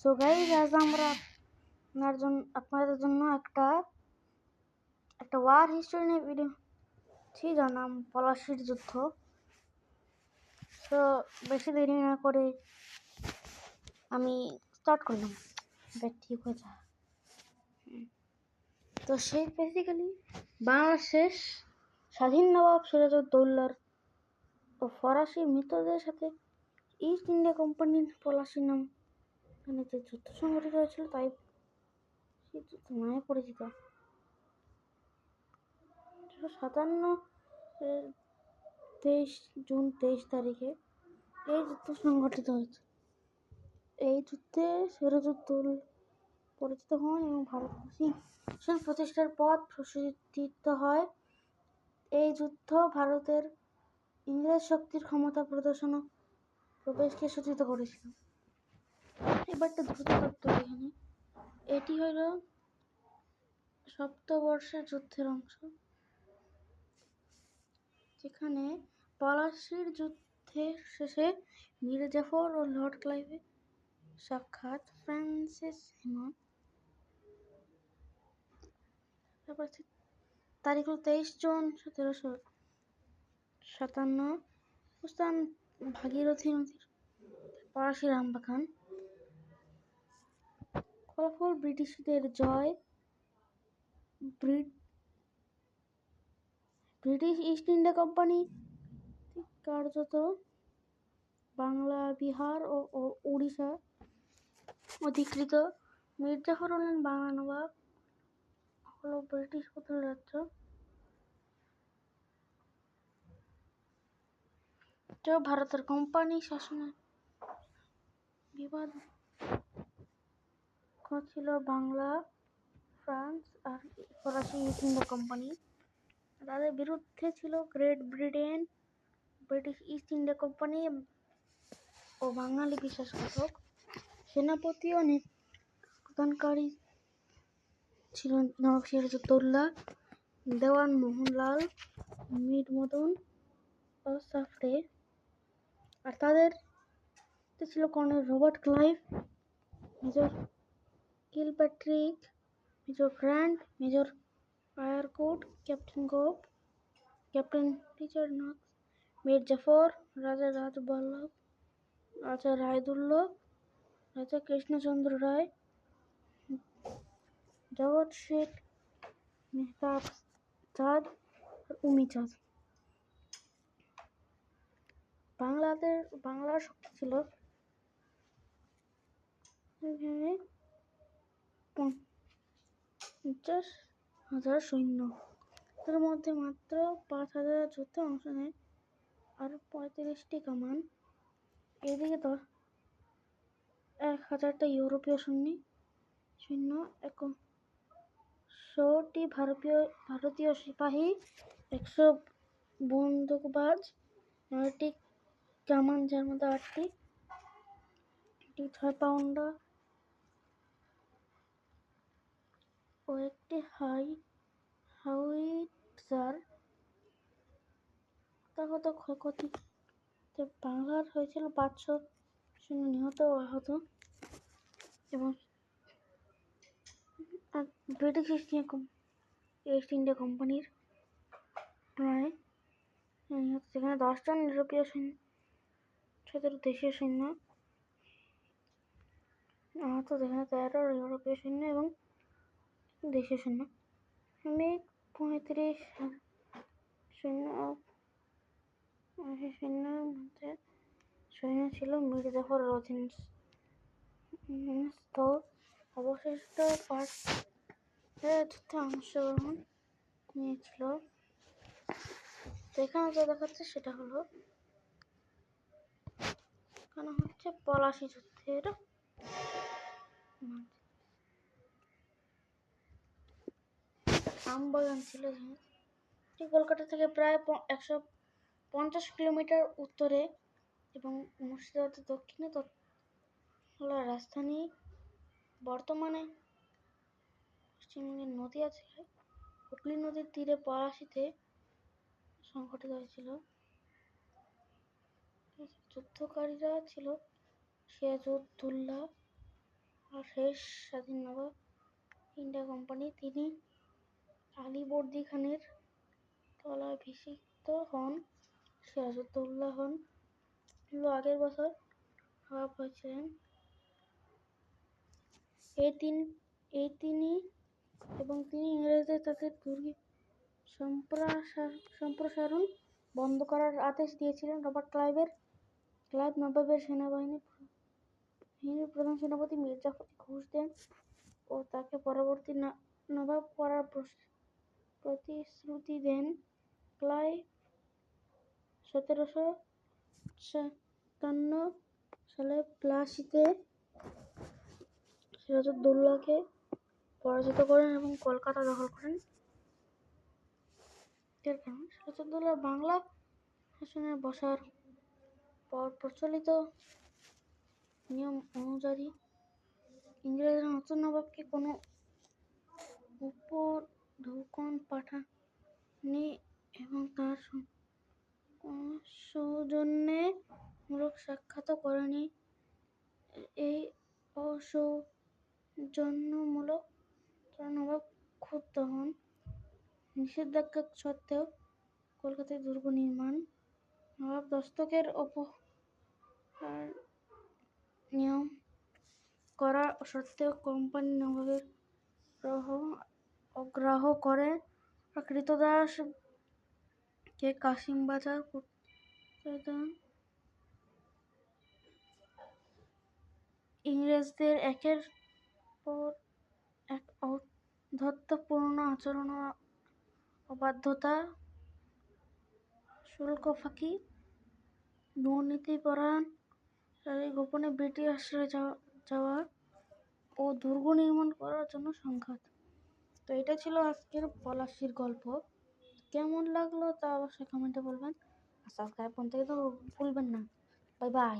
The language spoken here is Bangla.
সো গাইস, আজ আমরা আপনাদের জন্য একটা ওয়ার হিস্ট্রি নিয়ে ভিডিও যার নাম পলাশির যুদ্ধ। তো বেশি দেরি না করে আমি স্টার্ট করলাম। ঠিক হয়ে যায়। তো সেই বেসিক্যালি বাংলাদেশের স্বাধীন নবাব সিরাজউদ্দৌলার ও ফরাসি মিত্রদের সাথে ইস্ট ইন্ডিয়া কোম্পানির পলাশি নাম যে যুদ্ধ সংগঠিত হয়েছিল, তাই সেই যুদ্ধ নামে পরিচিত। 1957 জুন 23 তারিখে এই যুদ্ধ সংগঠিত হয়েছে। এই যুদ্ধে সিরাজউদ্দৌলা পরিচিত হন এবং ভারতবাসী প্রতিষ্ঠার পথ প্রসারিত হয়। এই যুদ্ধ ভারতের ইংরেজ শক্তির ক্ষমতা প্রদর্শন ও প্রবেশকে সূচিত করেছিল। এবার একটা দ্রুত তথ্য এখানে, এটি হল সপ্তবর্ষের যুদ্ধের অংশ, যেখানে পলাশির যুদ্ধের শেষে মীর জাফর ও লর্ড ক্লাইভের সাক্ষাৎ, ফ্রান্সিস হেমন। তারপর তারিখ হল 23 জুন 1757, স্থান ভাগীরথী নদীর পলাশি রামবাগান। ফলাফল ব্রিটিশদের জয়। ব্রিটিশ ইস্ট ইন্ডিয়া কোম্পানি কার্যত বাংলা, বিহার ও উড়িষ্যা অধিকৃত। মীর জাফর হলেন বাংলা নবাব, হলো ব্রিটিশ প্রধান রাজ্য। ভারতের কোম্পানি শাসনের বিবাদ ছিল বাংলা, ফ্রান্স আর ফরাসি ইস্ট ইন্ডিয়া কোম্পানি। তাদের বিরুদ্ধে ছিল Great Britain, British East India company ও বাঙালি বিশ্বাসঘাতক। সেনাপতি ও প্রদানকারী ছিলেন নবাব সিরাজউদ্দৌলা, দেওয়ান মোহনলাল, মীর মদন ও সাফরে। আর তাদের ছিল colonel Robert Clive, major Kilpatrick, major Grant, major Eyre Coote, captain Gaupp, captain Richard Knox, Mir Jafar, Raja Rajballabh, রাজা রায়দুল্লভ, রাজা কৃষ্ণচন্দ্র রায়, জগৎ শেঠ, মেহতাব চাঁদ, উমি চাঁদ। বাংলার শক্তি ছিল 50,000 সৈন্য। তার মধ্যে মাত্র 5,000 যুদ্ধে অংশ নেয় আর 35টি কামান। এদিকে 1,000টা ইউরোপীয় সৈন্য, 100টি ভারতীয় সিপাহী, 100 বন্দুকবাজ, 9টি কামান যার মধ্যে 8টি 6 পাউন্ডার ও একটি হাউইটজার। তাগত ক্ষয়ক্ষতি বাংলার হয়েছিল 500 সৈন্য নিহত ও আহত, এবং ব্রিটিশ ইস্ট ইন্ডিয়া কোম্পানির প্রায় নিহত, যেখানে 10 জন ইউরোপীয় সৈন্য, 17 দেশীয় সৈন্য আহত, যেখানে 13 ইউরোপীয় সৈন্য এবং দেশীয় সৈন্য। 35 সৈন্যের মধ্যে সৈন্য ছিল মীর জাফর অধীনস্থ অবশিষ্ট যুদ্ধে অংশগ্রহণ নিয়েছিল। এখানে যা দেখাচ্ছে সেটা হলো, এখানে হচ্ছে পলাশি যুদ্ধের আমবাগান ছিল, কলকাতা থেকে প্রায় 150 কিলোমিটার উত্তরে এবং মুর্শিদাবাদের দক্ষিণে হলো রাজধানী। বর্তমানে পশ্চিমবঙ্গের নদীয়া জেলায় হুগলি নদীর তীরে পলাশিতে সংঘটিত হয়েছিল। যুদ্ধকারীরা ছিল সিরাজউদ্দৌলা, আর শেষ স্বাধীন নবাব ইন্ডিয়া কোম্পানি, তিনি আলীবর্দী খানের স্থলাভিষিক্ত হন। সিরাজউদ্দৌলা হন আগের বছর নবাব হয়েছিলেন। তিনি ইংরেজদের তাদের দুর্গ সম্প্রসারণ বন্ধ করার আদেশ দিয়েছিলেন। রবার্ট ক্লাইভ নবাবের সেনাবাহিনীর প্রধান সেনাপতি মির্জা ফখর ঘুষ দেন ও তাকে পরবর্তী নবাব করার প্রতিশ্রুতি দেন। ক্লাইভ 1757 সালে প্লাসিতে সিরাজউদ্দৌলাকে পরাজিত করেন এবং কলকাতা দখল করেন। সিরাজউদ্দৌলা বাংলা শাসনে বসার পর প্রচলিত নিয়ম অনুযায়ী ইংরেজরা নতুন নবাবকে কোনো উপঢৌকন পাঠায়নি এবং তার সৌজন্যমূলক সাক্ষাৎও করেনি। এই অসৌজন্যমূলক নবাব ক্ষুব্ধ হন। নিষেধাজ্ঞা সত্ত্বেও কলকাতায় দুর্গ নির্মাণ, নবাব দস্তকের নিয়ম করা সত্ত্বেও কোম্পানি নবাবের অগ্রাহ্য করে কৃতদাসকে কাশিমবাজার করতে দেন। ইংরেজদের একের পর এক ঔদ্ধত্যপূর্ণ আচরণ ও অবাধ্যতা, শুল্ক ফাঁকি, দুর্নীতিপরায়ণ, গোপনে ব্রিটিশ আশ্রয়ে যাওয়া ও দুর্গ নির্মাণ করার জন্য সংঘাত। তো এটা ছিল আজকের পলাশীর গল্প। কেমন লাগলো তা অবশ্যই কমেন্টে বলবেন। আর সাবস্ক্রাইব করতে তো ভুলবেন না। Bye bye.